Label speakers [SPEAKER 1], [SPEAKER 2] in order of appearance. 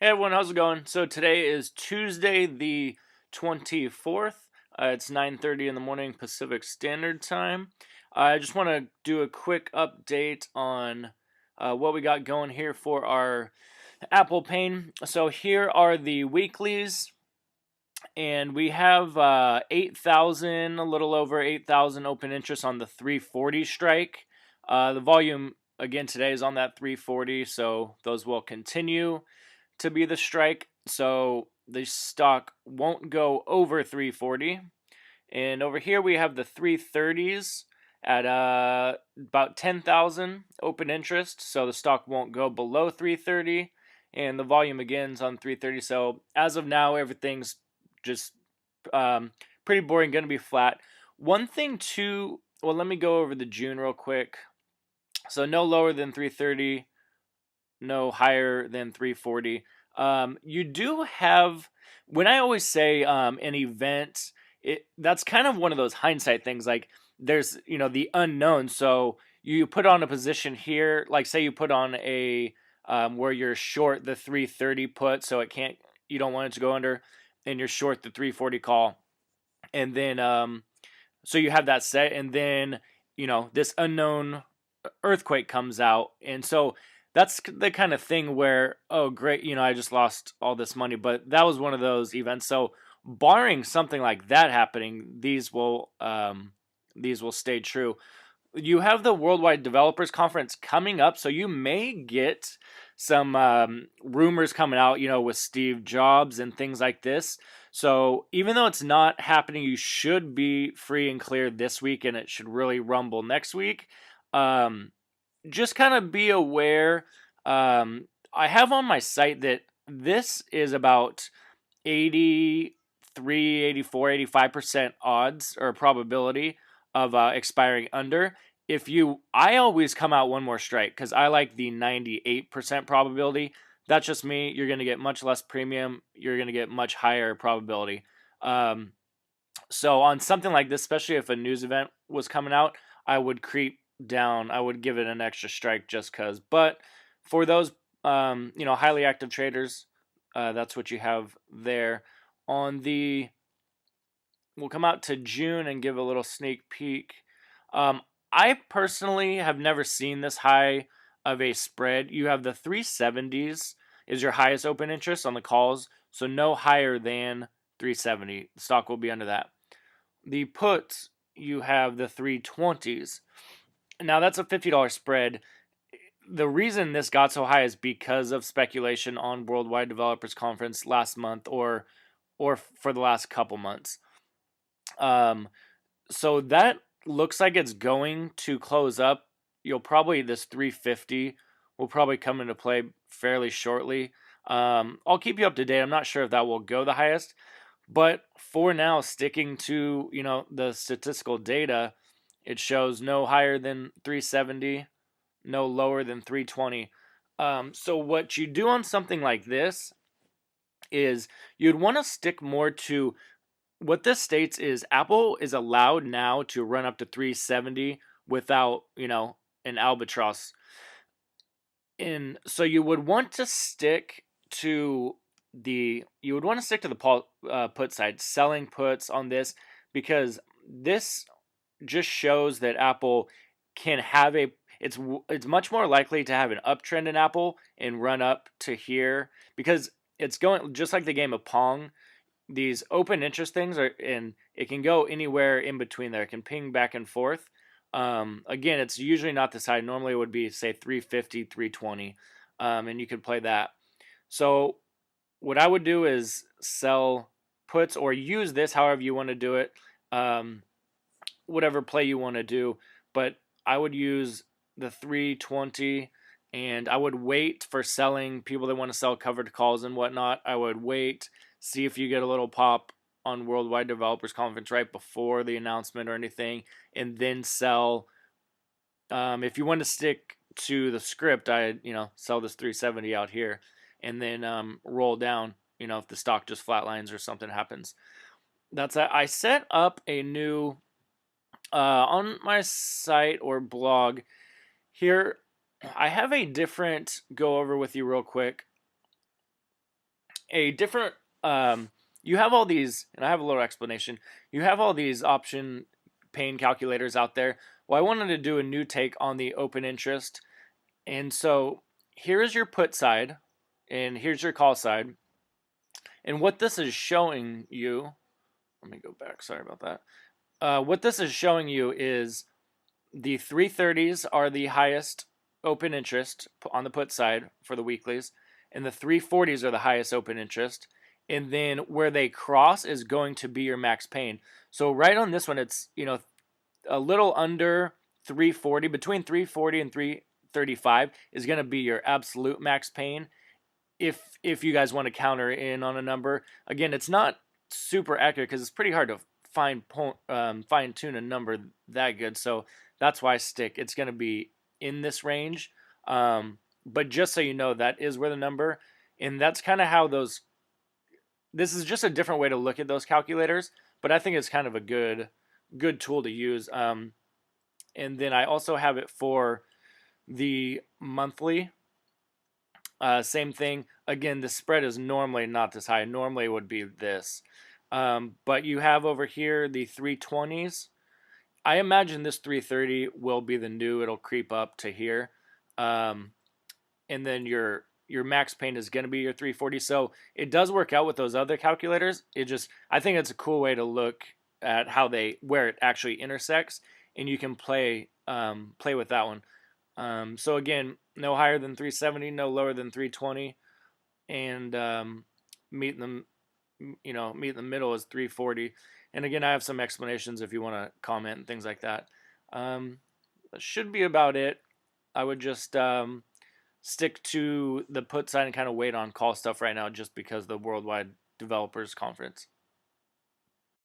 [SPEAKER 1] Hey everyone, how's it going? So today is Tuesday the 24th. It's 9:30 in the morning Pacific Standard Time. I just want to do a quick update on what we got going here for our Aapl Pain. So here are the weeklies, and we have 8,000, a little over 8,000 open interest on the 340 strike. The volume again today is on that 340, so those will continue to be the strike, so the stock won't go over 340. And over here we have the 330s at about 10,000 open interest, so the stock won't go below 330, and the volume again is on 330. So as of now, everything's just pretty boring, going to be flat. One thing too, well, let me go over the June real quick. So no lower than 330, no higher than 340. You do have, when I always say an event, that's kind of one of those hindsight things. Like there's the unknown. So you put on a position here, like say you put on a where you're short the 330 put, so you don't want it to go under, and you're short the 340 call, and then so you have that set, and then this unknown earthquake comes out, and so that's the kind of thing where, oh great, I just lost all this money. But that was one of those events. So barring something like that happening, these will stay true. You have the Worldwide Developers Conference coming up, so you may get some rumors coming out, with Steve Jobs and things like this. So even though it's not happening, you should be free and clear this week, and it should really rumble next week. Just kind of be aware. I have on my site that this is about 83, 84, 85% odds or probability of expiring under. I always come out one more strike because I like the 98% probability. That's just me. You're going to get much less premium. You're going to get much higher probability. So on something like this, especially if a news event was coming out, I would creep down. I would give it an extra strike just because. But for those, highly active traders, that's what you have there. We'll come out to June and give a little sneak peek. I personally have never seen this high of a spread. You have the 370s is your highest open interest on the calls, so no higher than 370. The stock will be under that. The puts, you have the 320s. Now that's a $50 spread. The reason this got so high is because of speculation on Worldwide Developers Conference last month or for the last couple months. So that looks like it's going to close up. This 350 will probably come into play fairly shortly. I'll keep you up to date. I'm not sure if that will go the highest, but for now, sticking to the statistical data, it shows no higher than 370, no lower than 320. So what you do on something like this is you'd want to stick more to what this states is Apple is allowed now to run up to 370 without, an albatross. And so you would want to stick to the put side, selling puts on this, because this just shows that Apple can have it's much more likely to have an uptrend in Apple and run up to here, because it's going just like the game of Pong. These open interest things and it can go anywhere in between there. It can ping back and forth. Again, it's usually not this high. Normally it would be, say, 350, 320, and you could play that. So what I would do is sell puts or use this however you want to do it, whatever play you want to do. But I would use the 320, and I would wait for selling people that want to sell covered calls and whatnot. I would wait, see if you get a little pop on Worldwide Developers Conference right before the announcement or anything, and then sell. If you want to stick to the script, I sell this 370 out here, and then roll down. If the stock just flatlines or something happens. That's it. I set up a new on my site or blog here. I have a different go over with you real quick. a different you have all these, and I have a little explanation. You have all these option pain calculators out there. Well, I wanted to do a new take on the open interest. And so here is your put side, and here's your call side. And what this is showing you, let me go back, sorry about that. What this is showing you is the 330s are the highest open interest on the put side for the weeklies, and the 340s are the highest open interest. And then where they cross is going to be your max pain. So right on this one, it's a little under 340, between 340 and 335 is going to be your absolute max pain. If you guys want to counter in on a number, again, it's not super accurate because it's pretty hard to fine tune a number that good. So that's why I stick. It's going to be in this range. But just so you know, that is where the number, and that's kind of how those. This is just a different way to look at those calculators, but I think it's kind of a good tool to use. And then I also have it for the monthly. Same thing. Again, the spread is normally not this high. Normally it would be this. But you have over here the 320s. I imagine this 330 will be the new. It'll creep up to here. And then your max pain is going to be your 340. So it does work out with those other calculators. I think it's a cool way to look at where it actually intersects, and you can play with that one. So again, no higher than 370, no lower than 320, and meet in the middle is 340. And again, I have some explanations if you want to comment and things like that. That should be about it. I would just stick to the put side and kind of wait on call stuff right now, just because the Worldwide Developers Conference.